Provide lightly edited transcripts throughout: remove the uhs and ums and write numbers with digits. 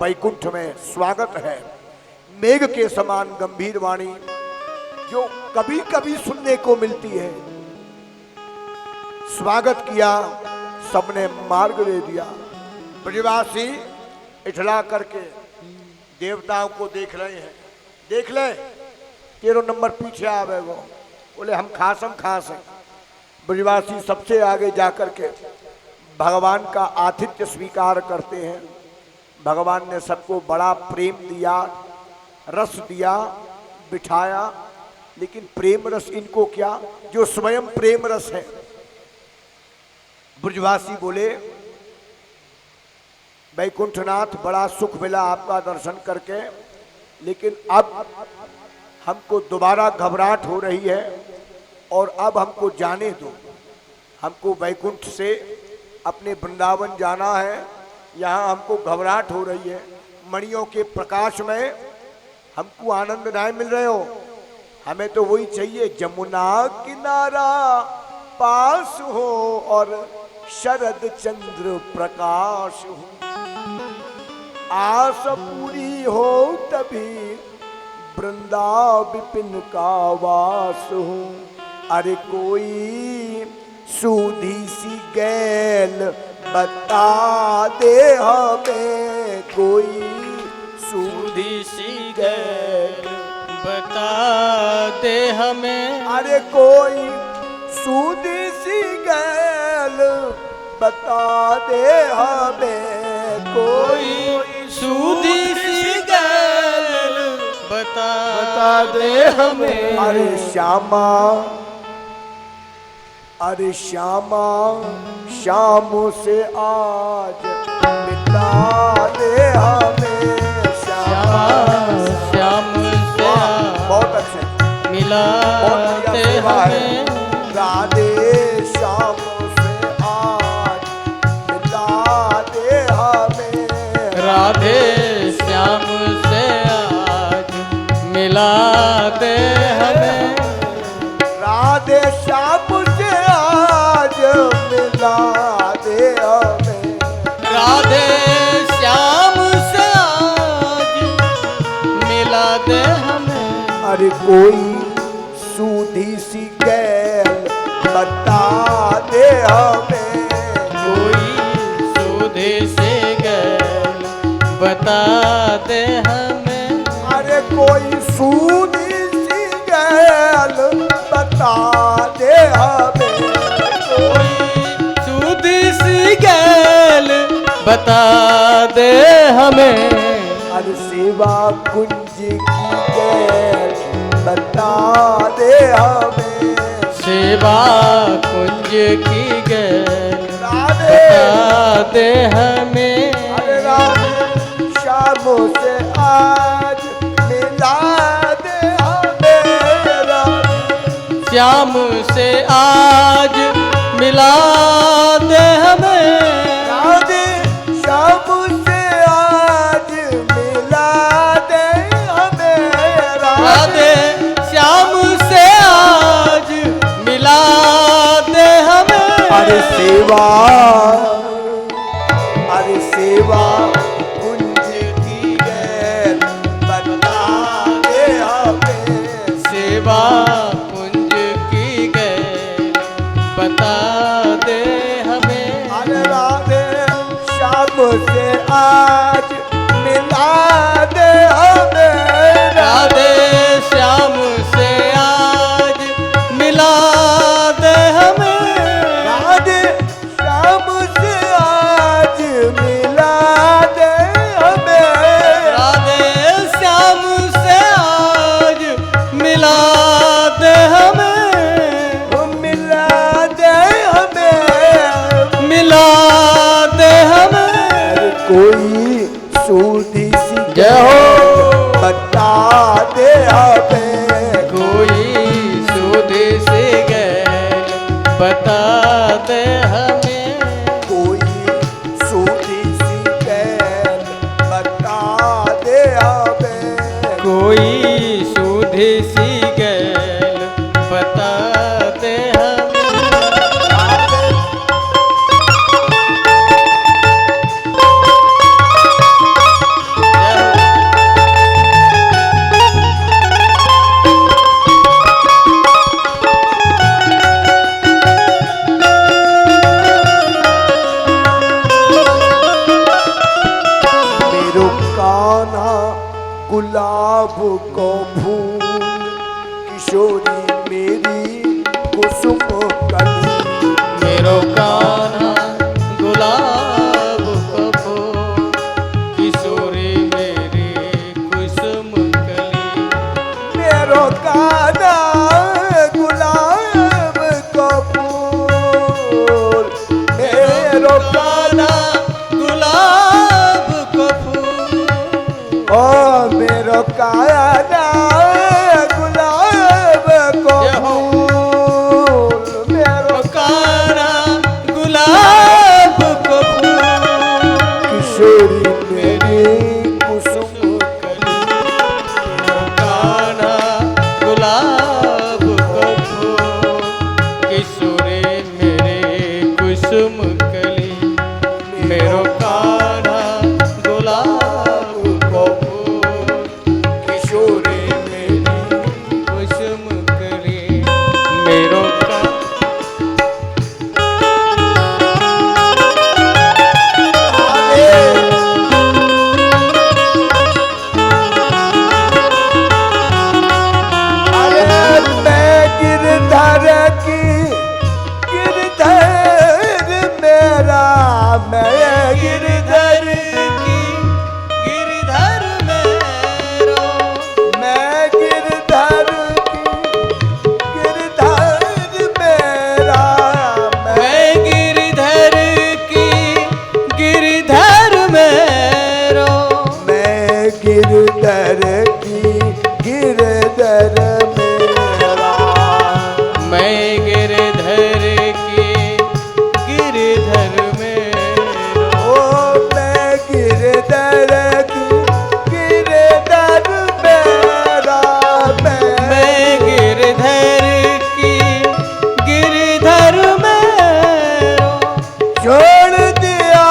वैकुंठ में स्वागत है। मेघ के समान गंभीर वाणी जो कभी कभी सुनने को मिलती है। स्वागत किया, सबने मार्ग दे दिया। ब्रजवासी इठला करके देवताओं को देख रहे हैं। देख ले, 13 नंबर पीछे आवे वो बोले हम खास हैं। ब्रजवासी सबसे आगे जाकर के भगवान का आतिथ्य स्वीकार करते हैं। भगवान ने सबको बड़ा प्रेम दिया, रस दिया, बिठाया, लेकिन प्रेम रस इनको क्या जो स्वयं प्रेम रस है। ब्रजवासी बोले वैकुंठनाथ बड़ा सुख मिला आपका दर्शन करके, लेकिन अब हमको दोबारा घबराहट हो रही है और अब हमको जाने दो। हमको वैकुंठ से अपने वृंदावन जाना है, यहाँ हमको घबराहट हो रही है। मणियों के प्रकाश में हमको आनंद नहीं मिल रहे हो, हमें तो वही चाहिए जमुना किनारा पास हो और शरद चंद्र प्रकाश हो। आस पूरी हो तभी वृंदा विपिन का वास हो। अरे कोई सूधी सी गैल बता दे हमें, कोई सूधी सी गैल बता दे हमें। अरे कोई सूधी सी गैल बता दे हमें, कोई सूधी सी गैल बता दे हमें। अरे श्यामा, अरे श्यामा शाम से आज मिला दे हमें। श्यामा श्याम से बहुत अच्छे मिला दे हमें। राधे शाम से आज मिला दे हमें। राधे श्याम से आज मिला दे हमें। राधे श्याम से आज मिला दे हमें। राधे श्याम से आज मिला दे हमें। अरे कोई सूधी सी गैल बता दे हमें। कोई सूधी सी गैल बता दे हमें। अरे कोई सूधी सी गैल बता दे हमें। कोई सूधी सी गैल बता दे हमें। अरे सेवा कुंज की गैल बता दे हमें। सेवा कुंज की गैल राधे बता दे हमें। अरे राधे शाम से आज मिला दे हमें। राधे श्याम से आज मिला दे हमें। राधे शाम से आज मिला दे हमें। राधे श्याम से आज मिला दे हमें। अरे सेवा, अरे सेवा कुंज की गैल बता दे हमें। सेवा कुंज की गैल बता दे हमें। अरे राधे शाम से आज मिला दे हमें। राधे श्याम से आज मिला दे हमें। राधे शाम से आज मिला दे हमें। राधे श्याम से आज मिला दे हमें। वो मिला दे हमें। मिला दे हमें। अरे कोई सूधी सी जय हो। बता दे हमें। कोई सूधी सी गैल बता दे हमें। कोई सूधी सी गैल बता दे हमें। कोई सूधी सी गैल बता दे हमें। कान्हा गुलाब को फूल, किशोरी मेरी कुसुम कली। मेरो कान्हा गुलाब का फूल, किशोरी मेरी कुसुम कली। मेरो कान्हा गुलाब को फूल, मेरो कान्हा गुलाब का फूल, ओ मेरो कान्हा गुलाब को फूल, मेरो कान्हा गुलाब का फूल, किशोरी मेरी कुसुम कली। कान्हा गुलाब का फूल, किशोरी मेरे कुसुम कली। मेरो कान्हा गुलाब का फूल, किशोरी मेरी कुसुम कली। मेरो का अरे मैं गिरधर की गिरधर मेरा, मैं गिरधर की गिरधर मेरो, मैं गिरधर की गिरधर मेरा, मैं गिरधर की गिरधर मेरो, मैं गिरधर की गिरधर मेरा, मैं गिरधर की गिरधर मेरो, ओ मैं गिरधर की गिरधर मेरा, मैं गिरधर की गिरधर मेरो। छोड़ दिया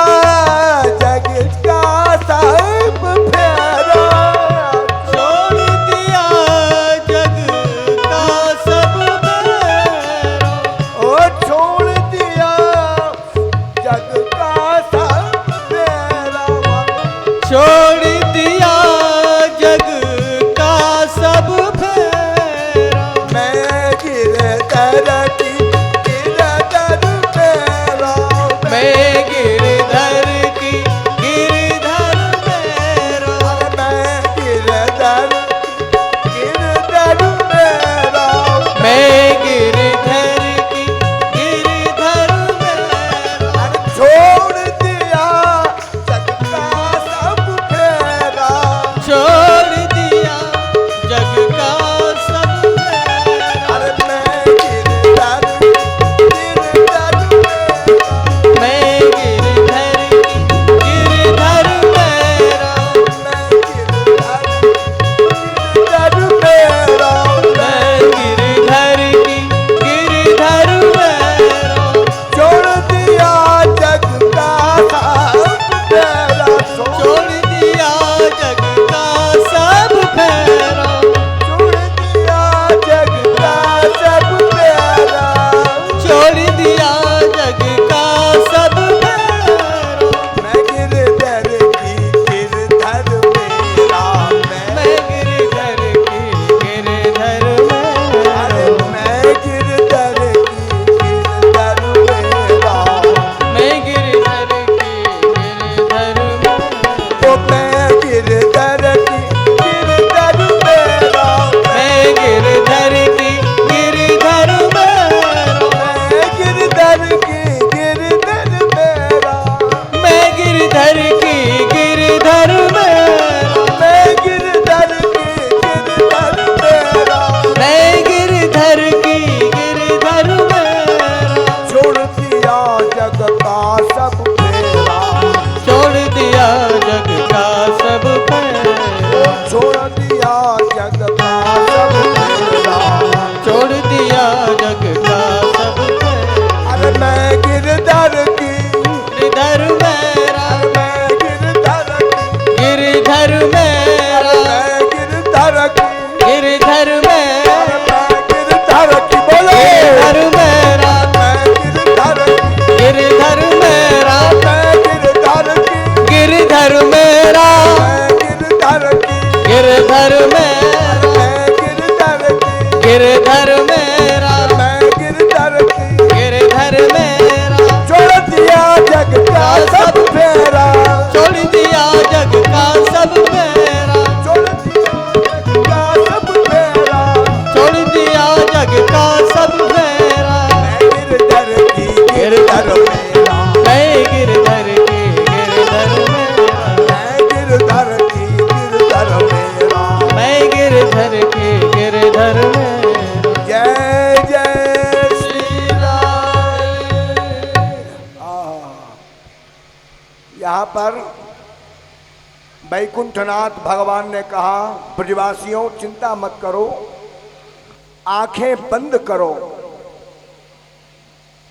जग का सब फेरा, छोड़ दिया जग का सब मेरो, ओ छोड़ दिया जग का सब फेरा, छोड़ दिया जग का सब फेरा। मैं गिरधर की गिरधर मेरा, मैं गिरधर की गिरधर मेरो, मैं गिरधर गिरधर मेरा, मैं गिरधर की गिरधर मेरो। छोड़ दिया जग का सब फेरा, छोड़ दिया जग का सब फेरा। अरे मैं गिरधर गिरधर मेरा, मैं गिरधर की गिरधर मेरो, मैं गिरधर गिरधर मेरा, मैं गिरधर की गिरधर मेरो। छोड़ दिया जग का सब फेरा, छोड़ दिया जग का सब फेरा, छोड़ दिया जग का सब फेरा, छोड़ दिया जग का सब फेरा। मैं गिरधर की गिरधर मेरा, मैं गिरधर की गिरधर अरे मेरो, मैं गिरधर की गिरधर मेरा, मैं गिरधर की गिरधर मेरो, ओ मैं गिरधर की गिरधर मेरा, मैं गिरधर की गिरधर मेरो, मैं गिरधर की गिरधर मेरा, मैं गिरधर की गिरधर मेरो, मैं गिरधर की गिरधर मेरा, मैं गिरधर की गिरधर मेरो। छोड़ दिया जग का सब फेरा, छोड़ दिया जग का सब फेरा, छोड़ दिया जग का सब फेरा, छोड़ दिया जग का सब फेरा। अरे मैं गिरधर की गिरधर मेरा, मैं गिरधर की गिरधर मेरा, मैं गिरधर की गिरधर मेरा, मैं गिरधर की बोलो गिरधर मेरा, मैं गिरधर की गिरधर मेरा, मैं गिरधर की गिरधर मेरा, मैं गिरधर गिरधर मेरा, मैं गिरधर की, गिरधर मेरा, मैं गिरधर की, गिरधर मेरा, छोड़ दिया जग का सब फेरा, छोड़ दिया जग का सब फेरा, छोड़ दिया जग का सब फेरा, छोड़ दिया जग का सब फेरा। मैं गिरधर की, गिरधर मेरा, मैं गिरधर की, गिरधर मेरा, मैं गिरधर की, गिरधर मेरा, मैं गिरधर की, गिरधर मेरा। जय जय श्री राम। यहाँ पर वैकुंठनाथ भगवान ने कहा, ब्रजवासियों चिंता मत करो, आंखें बंद करो।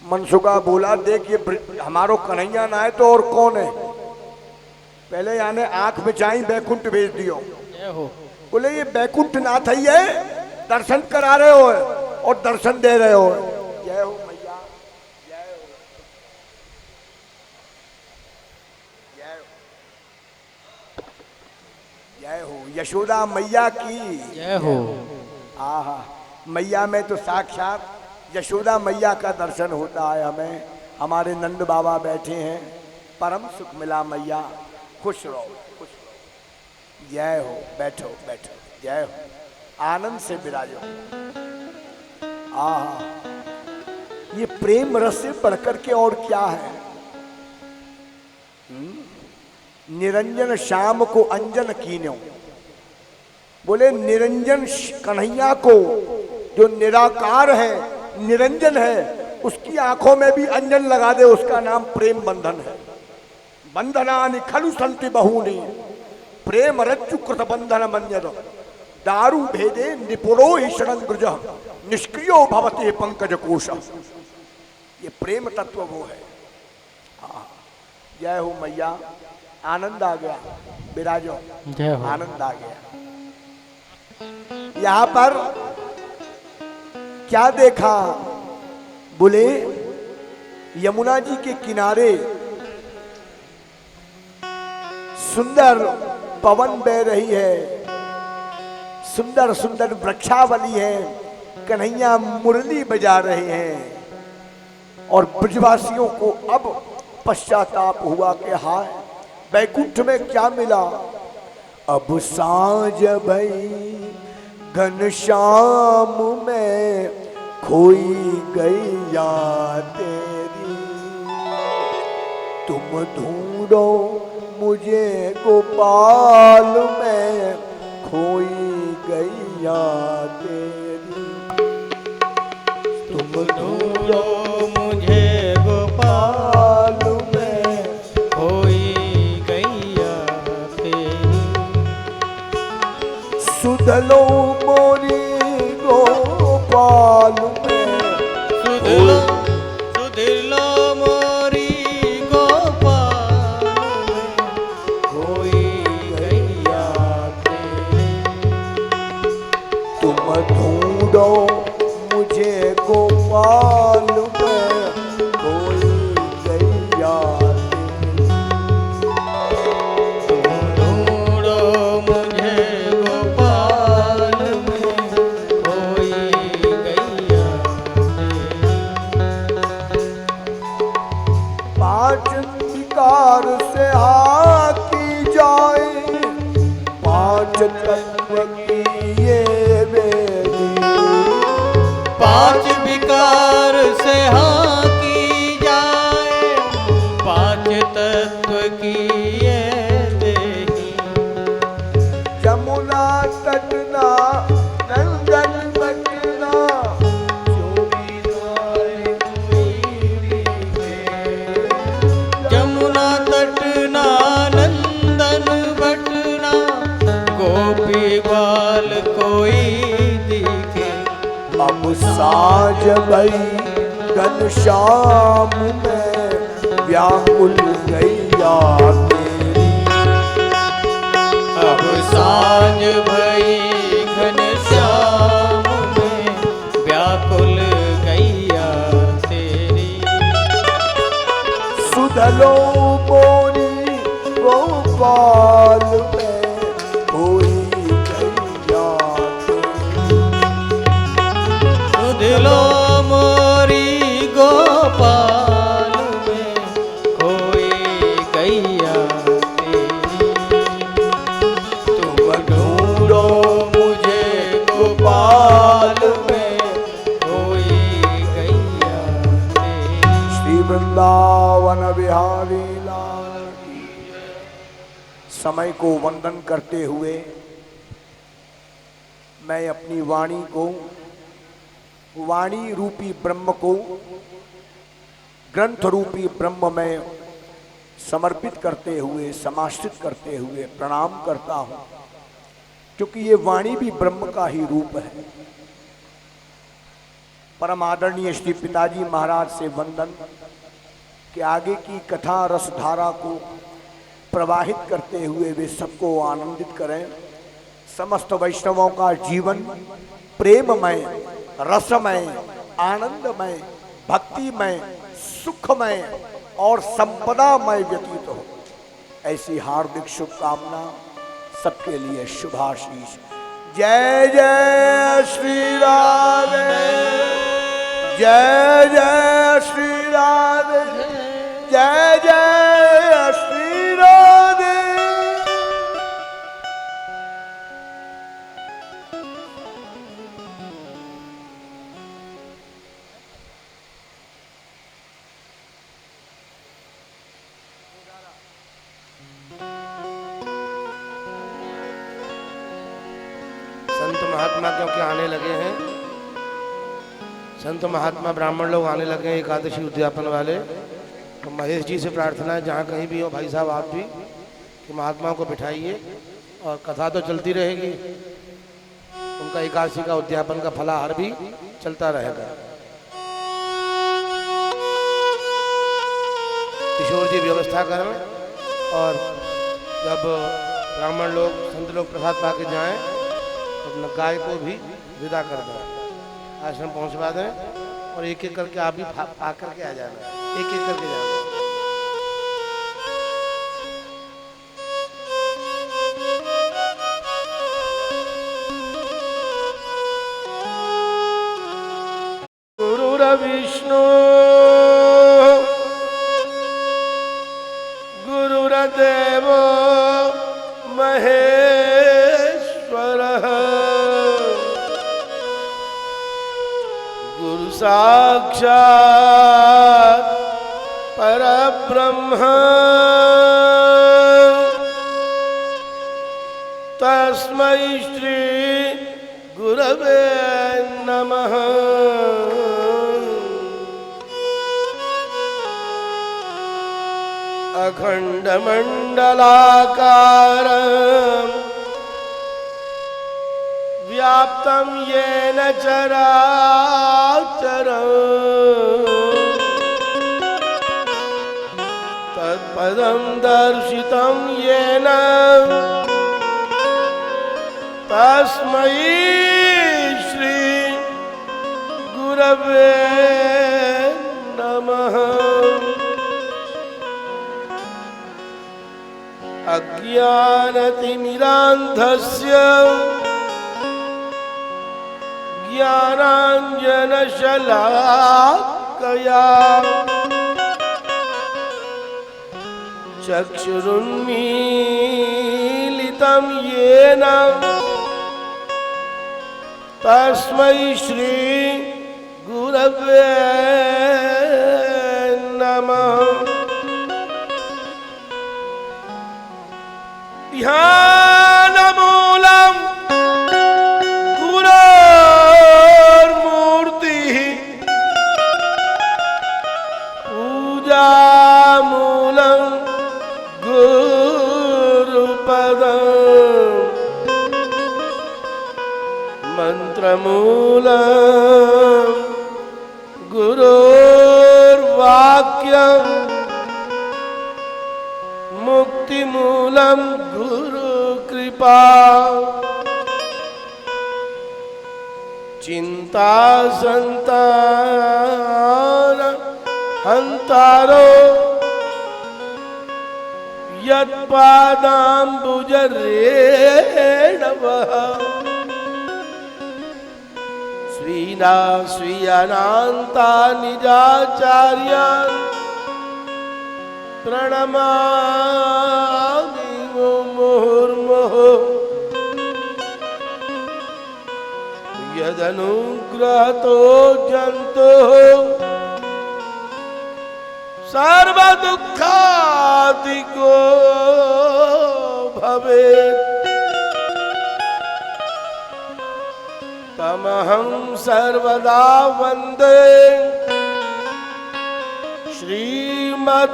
मनसुखा बोला, देख ये हमारो कन्हैया ना है तो और कौन है? पहले यानी आंख बिछाई, बैकुंठ भेज दियो। जय हो। बोले ये बैकुंठनाथ ही है, दर्शन करा रहे हो और दर्शन दे रहे हो। जय हो मैया, जय हो, जय हो, जय हो यशोदा मैया की जय हो। आहा, मैया में तो साक्षात यशोदा मैया का दर्शन होता है हमें। हमारे नंद बाबा बैठे हैं, परम सुख मिला मैया, खुश रहो, खुश रहो। जय हो, बैठो बैठो, जय हो, आनंद से विराजो। आहा, ये प्रेम रस से बढ़कर के और क्या है? निरंजन श्याम को अंजन कीन्यो। बोले निरंजन कन्हैया को, जो निराकार है, निरंजन है, उसकी आंखों में भी अंजन लगा दे, उसका नाम प्रेम बंधन है। बंधनानि खलु संति बहूनि, प्रेम रज्जु कृत बंधन मन्यत, दारु भेदे निपुणो ही षडंग्रज, निष्क्रियो भवते पंकज कोश। ये प्रेम तत्व वो है। जय हो मैया, आनंद आ गया, विराजो, जय हो। आनंद आ गया। यहां पर क्या देखा? बोले यमुना जी के किनारे सुंदर पवन बह रही है, सुंदर सुंदर वृक्षावली है, कन्हैया मुरली बजा रहे हैं। और ब्रजवासियों को अब पश्चाताप हुआ कि हाय, बैकुंठ में क्या मिला? अब सांझ भई घनश्याम में खोई गैया तेरी, तुम ढूंढो मुझे गोपाल में खोई गैया तेरी, तुम ढूंढो मुझे गोपाल में खोई गैया तेरी, सुधलो मोरी गोपाल में, सुधलो सुधलो मोरी गोपाल में खोई गैया तेरी, तुम ढूंढो मुझे गोपाल में खोई गैया तेरी, तुम ढूंढो मुझे गोपाल में खोई गैया तेरी। पांच विकार से हाकी जाए, पांच तत्व की ये वेदी, पांच विकार से हाँ की जाए, पांच तत्व की ये देही, जमुना तटना नंदन बटना, चोरी नारी कोई है। जमुना तटना नंदन बटना, गोपी बाल कोई दिखे। अब साज भई घनश्याम में व्याकुल गैया तेरी, अब साँझ भई घनश्याम में व्याकुल गैया तेरी, सुधलो मोरी गोपाल में कोई समय को वंदन करते हुए मैं अपनी वाणी को, वाणी रूपी ब्रह्म को ग्रंथ रूपी ब्रह्म में समर्पित करते हुए, समाश्रित करते हुए प्रणाम करता हूं, क्योंकि ये वाणी भी ब्रह्म का ही रूप है। परम आदरणीय श्री पिताजी महाराज से वंदन कि आगे की कथा रसधारा को प्रवाहित करते हुए वे सबको आनंदित करें। समस्त वैष्णवों का जीवन प्रेममय, रसमय, आनंदमय, भक्तिमय, सुखमय और संपदामय व्यतीत हो, ऐसी हार्दिक शुभकामना सबके लिए। शुभाशीष। जय जय श्री राधे, जय जय श्री राधे, जय जय श्री राधे। संत महात्मा क्योंकि आने लगे हैं, संत महात्मा ब्राह्मण लोग आने लगे हैं एकादशी उद्यापन वाले। तो महेश जी से प्रार्थना है, जहाँ कहीं भी हो भाई साहब आप भी, कि महात्माओं को बिठाइए और कथा तो चलती रहेगी, उनका एकादशी का उद्यापन का फलाहार भी चलता रहेगा। किशोर जी व्यवस्था करें और जब ब्राह्मण लोग, संत लोग प्रसाद पा के जाएँ तो गाय को भी विदा कर दें, आश्रम पहुंचवा दें और एक एक करके आप भी पा करके आ जाना, एक एक करके जाना। गुरुर्विष्णु गुरुर्देवो महेश्वरः साक्षात् परब्रह्म तस्मै श्री गुरवे नमः। अखंडमंडलाकारम् व्याप्तं येन चराचरम् तत्पदं दर्शितं येन तस्मै श्री गुरवे नमः। अज्ञानतिमिरान्धस्य ज्ञानाञ्जनशलाकया चक्षुरुन्मीलितं येन तस्मै श्री गुरवे नमः। ध्यानमूलं गुरोर्मूर्तिः पूजामूलं गुरुपदम् मंत्रमूलं गुरोर्वाक्यम् मुक्तिमूलं गुरुकृपा चिंता संतान हंतारो यत्पादाम्बुजरेणवः स्वीना स्वीयानान्ता निजाचार्यान् प्रणमामि मुहुर्मुहुः। यदनुग्रहतो जन्तुः सर्वदुःखादिको भवेत् तमहं सर्वदा वन्दे श्रीमद्वल्लभनन्दन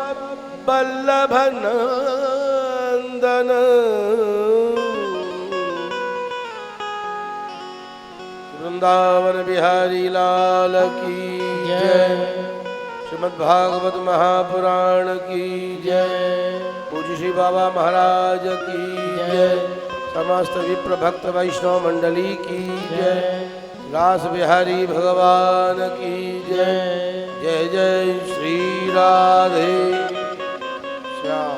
वृंदावन बिहारी लाल की जय। श्रीमद्भागवत महापुराण की जय। पूज्य श्री बाबा महाराज की जय। समस्त विप्र भक्त वैष्णव मंडली की जय। रास बिहारी भगवान की जय। जय जय श्री राधे श्याम।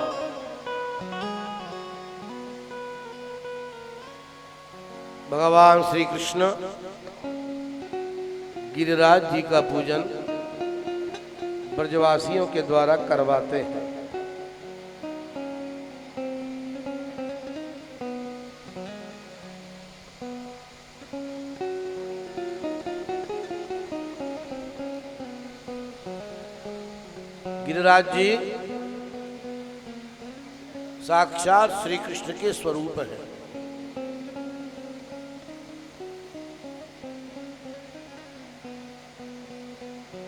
भगवान श्री कृष्ण गिरिराज जी का पूजन ब्रजवासियों के द्वारा करवाते हैं। गिरिराज जी साक्षात श्री कृष्ण के स्वरूप हैं।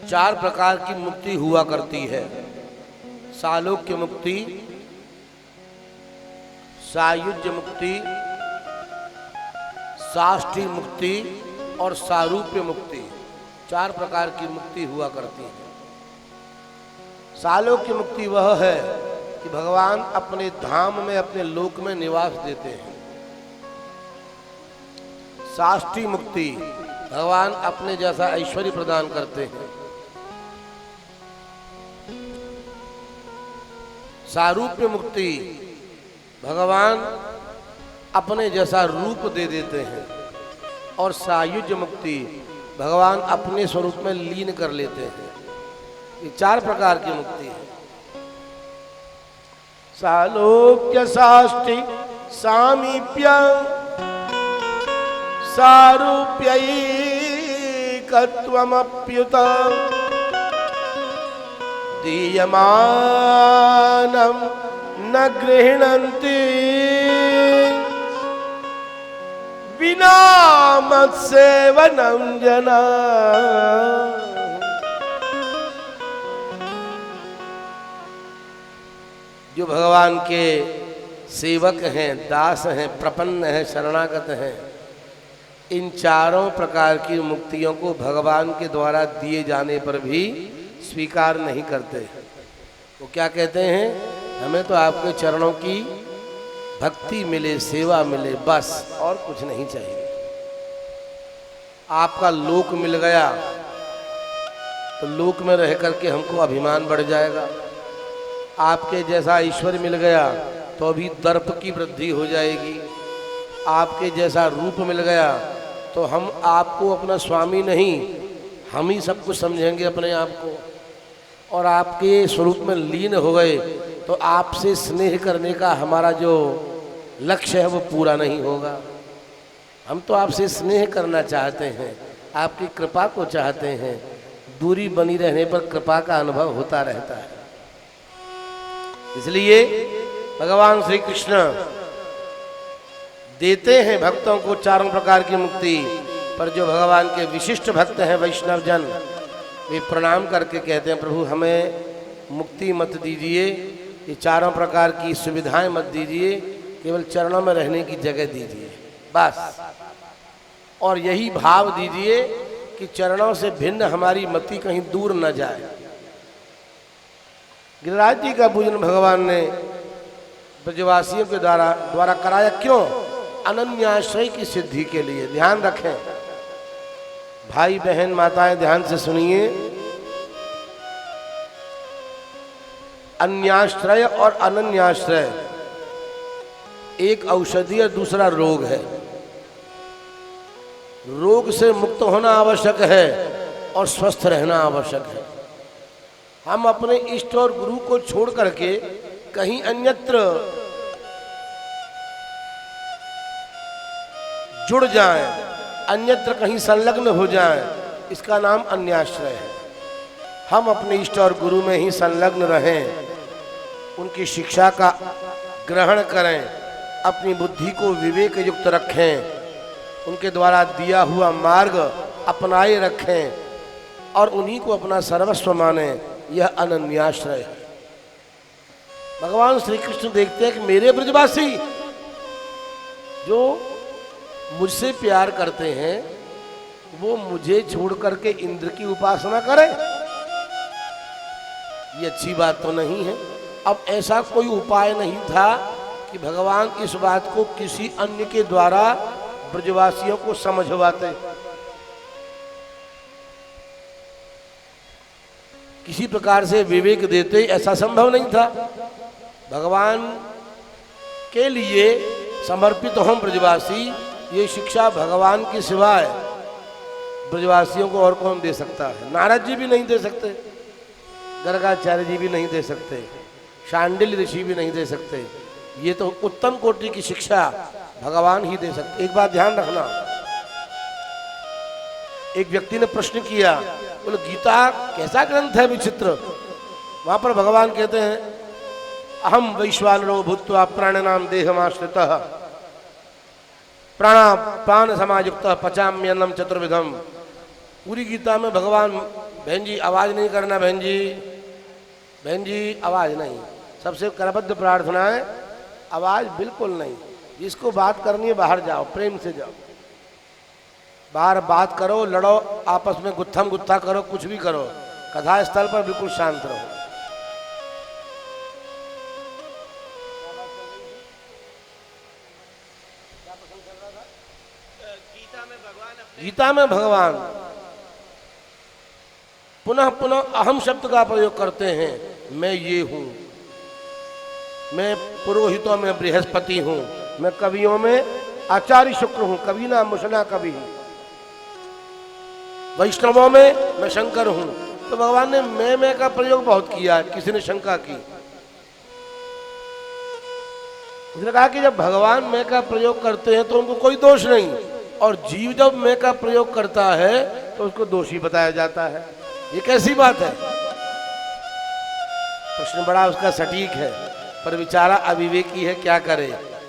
चार प्रकार की मुक्ति हुआ करती है। सालोक्य मुक्ति, सायुज्य मुक्ति, साष्टी मुक्ति और सारूप्य मुक्ति। चार प्रकार की मुक्ति हुआ करती है। सालोक्य मुक्ति वह है कि भगवान अपने धाम में, अपने लोक में निवास देते हैं। साष्टी मुक्ति भगवान अपने जैसा ऐश्वर्य प्रदान करते हैं। सारूप्य मुक्ति भगवान अपने जैसा रूप दे देते हैं। और सायुज्य मुक्ति भगवान अपने स्वरूप में लीन कर लेते हैं। ये चार प्रकार की मुक्ति है। सालोक्य, साष्टी, सामीप्य, सारूप्यैकत्वमप्युत दीयमानं न गृह्णन्ति विना मत्सेवनं जना। जो भगवान के सेवक हैं, दास हैं, प्रपन्न हैं, शरणागत हैं, इन चारों प्रकार की मुक्तियों को भगवान के द्वारा दिए जाने पर भी स्वीकार नहीं करते। वो क्या कहते हैं? हमें तो आपके चरणों की भक्ति मिले, सेवा मिले, बस और कुछ नहीं चाहिए। आपका लोक मिल गया तो लोक में रह करके हमको अभिमान बढ़ जाएगा। आपके जैसा ईश्वर मिल गया तो अभी दर्प की वृद्धि हो जाएगी। आपके जैसा रूप मिल गया तो हम आपको अपना स्वामी नहीं, हम ही सब कुछ समझेंगे अपने आप को। और आपके स्वरूप में लीन हो गए तो आपसे स्नेह करने का हमारा जो लक्ष्य है वो पूरा नहीं होगा। हम तो आपसे स्नेह करना चाहते हैं, आपकी कृपा को चाहते हैं। दूरी बनी रहने पर कृपा का अनुभव होता रहता है। इसलिए भगवान श्री कृष्ण देते हैं भक्तों को चारों प्रकार की मुक्ति। पर जो भगवान के विशिष्ट भक्त हैं, वैष्णव जन, वे प्रणाम करके कहते हैं, प्रभु हमें मुक्ति मत दीजिए, ये चारों प्रकार की सुविधाएं मत दीजिए, केवल चरणों में रहने की जगह दीजिए बस। और यही भाव दीजिए कि चरणों से भिन्न हमारी मति कहीं दूर न जाए। गिरिराज जी का पूजन भगवान ने ब्रजवासियों के द्वारा कराया। क्यों? अनन्याश्रय की सिद्धि के लिए। ध्यान रखें भाई बहन माताएं, ध्यान से सुनिए। अन्याश्रय और अनन्याश्रय एक औषधि और दूसरा रोग है। रोग से मुक्त होना आवश्यक है और स्वस्थ रहना आवश्यक है। हम अपने इष्ट और गुरु को छोड़ करके कहीं अन्यत्र जुड़ जाएं, अन्यत्र कहीं संलग्न हो जाएं, इसका नाम अन्याश्रय है। हम अपने इष्ट और गुरु में ही संलग्न रहें, उनकी शिक्षा का ग्रहण करें अपनी बुद्धि को विवेक युक्त रखें, उनके द्वारा दिया हुआ मार्ग अपनाए रखें और उन्हीं को अपना सर्वस्व माने, यह अनन्याश्रय है। भगवान श्री कृष्ण देखते हैं कि मेरे ब्रजवासी जो मुझसे प्यार करते हैं वो मुझे छोड़ करके इंद्र की उपासना करें, ये अच्छी बात तो नहीं है। अब ऐसा कोई उपाय नहीं था कि भगवान इस बात को किसी अन्य के द्वारा ब्रजवासियों को समझवाते, किसी प्रकार से विवेक देते, ऐसा संभव नहीं था। भगवान के लिए समर्पित हों ब्रजवासी, ये शिक्षा भगवान के सिवाय ब्रजवासियों को और कौन दे सकता है। नारद जी भी नहीं दे सकते, गर्गाचार्य जी भी नहीं दे सकते, शांडिल्य ऋषि भी नहीं दे सकते। ये तो उत्तम कोटि की शिक्षा भगवान ही दे सकते। एक बात ध्यान रखना, एक व्यक्ति ने प्रश्न किया, बोले गीता कैसा ग्रंथ है विचित्र। वहां पर भगवान कहते हैं अहम वैश्वानरो भूत्वा प्राणिनाम देहमाश्रितः प्राण समायुक्त पचाम्यन्नम चतुर्विधम। पूरी गीता में भगवान, बहन जी आवाज नहीं करना, बहन जी आवाज नहीं, सबसे करबद्ध प्रार्थना है आवाज बिल्कुल नहीं। जिसको बात करनी है बाहर जाओ, प्रेम से जाओ, बाहर बात करो, लड़ो, आपस में गुत्थम गुत्था करो, कुछ भी करो, कथा स्थल पर बिल्कुल शांत रहो। गीता में भगवान पुनः पुनः अहम शब्द का प्रयोग करते हैं। मैं ये हूं, मैं पुरोहितों में बृहस्पति हूं, मैं कवियों में आचार्य शुक्र हूं, कवि ना मुशना कवि, वैष्णवों में मैं शंकर हूं। तो भगवान ने मैं का प्रयोग बहुत किया है। किसी ने शंका की, उसने कहा कि जब भगवान मैं का प्रयोग करते हैं तो उनको कोई दोष नहीं, और जीव जब मैं का प्रयोग करता है तो उसको दोषी बताया जाता है। ये कैसी बात है। प्रश्न बड़ा उसका सटीक है, पर बेचारा अविवेकी है, क्या करे,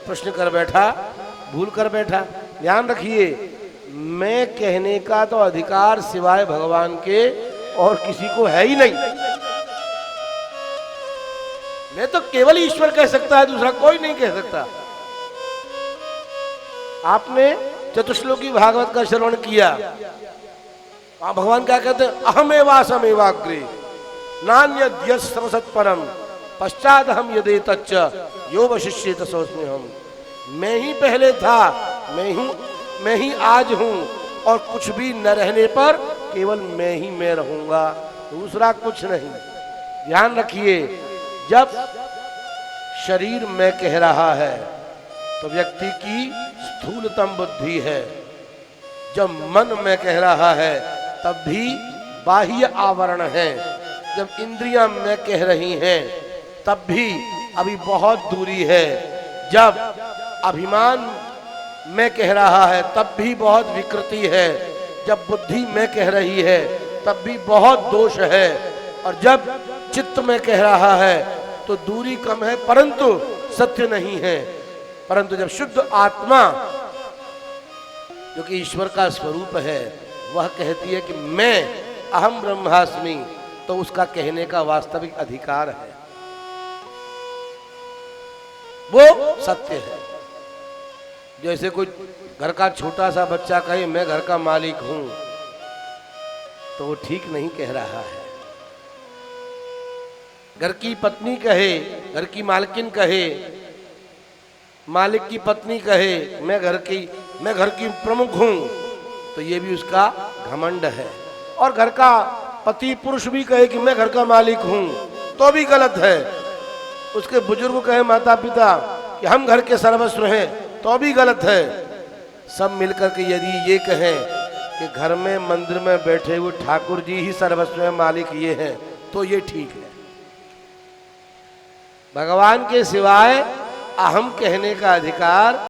प्रश्न कर बैठा, भूल कर बैठा। ध्यान रखिए, मैं कहने का तो अधिकार सिवाय भगवान के और किसी को है ही नहीं। मैं तो केवल ईश्वर कह सकता है, दूसरा कोई नहीं कह सकता। आपने चतुश्लोकी भागवत का श्रवण किया, भगवान क्या कहते हैं, अहमेवासमेवाग्रे नान्यद्यत्सत्परम पश्चात हम यदे तच्च यो वशिष्येत सोऽस्मि हम। मैं ही पहले था, मैं ही आज हूं, और कुछ भी न रहने पर केवल मैं ही मैं रहूंगा, दूसरा कुछ नहीं। ध्यान रखिए, जब शरीर मैं कह रहा है तो व्यक्ति की स्थूलतम बुद्धि है, जब मन में कह रहा है तब भी बाह्य आवरण है, जब इंद्रियां में कह रही हैं तब भी अभी बहुत दूरी है, जब अभिमान में कह रहा है तब भी बहुत विकृति है, जब बुद्धि में कह रही है तब भी बहुत दोष है, और जब चित्त में कह रहा है तो दूरी कम है परंतु सत्य नहीं है। परंतु जब शुद्ध आत्मा जो कि ईश्वर का स्वरूप है वह कहती है कि मैं अहम ब्रह्मास्मि, तो उसका कहने का वास्तविक अधिकार है, वो सत्य है। जैसे कोई घर का छोटा सा बच्चा कहे मैं घर का मालिक हूं, तो वो ठीक नहीं कह रहा है। घर की पत्नी कहे, घर की मालकिन कहे, मालिक की पत्नी कहे मैं घर की प्रमुख हूं, तो ये भी उसका घमंड है। और घर का पति पुरुष भी कहे कि मैं घर का मालिक हूं, तो भी गलत है। उसके बुजुर्ग कहे, माता पिता, कि हम घर के सर्वस्व हैं, तो भी गलत है। सब मिलकर के यदि ये कहें कि घर में मंदिर में बैठे हुए ठाकुर जी ही सर्वस्व हैं, मालिक ये हैं, तो ये ठीक है। भगवान के सिवाय अहम कहने का अधिकार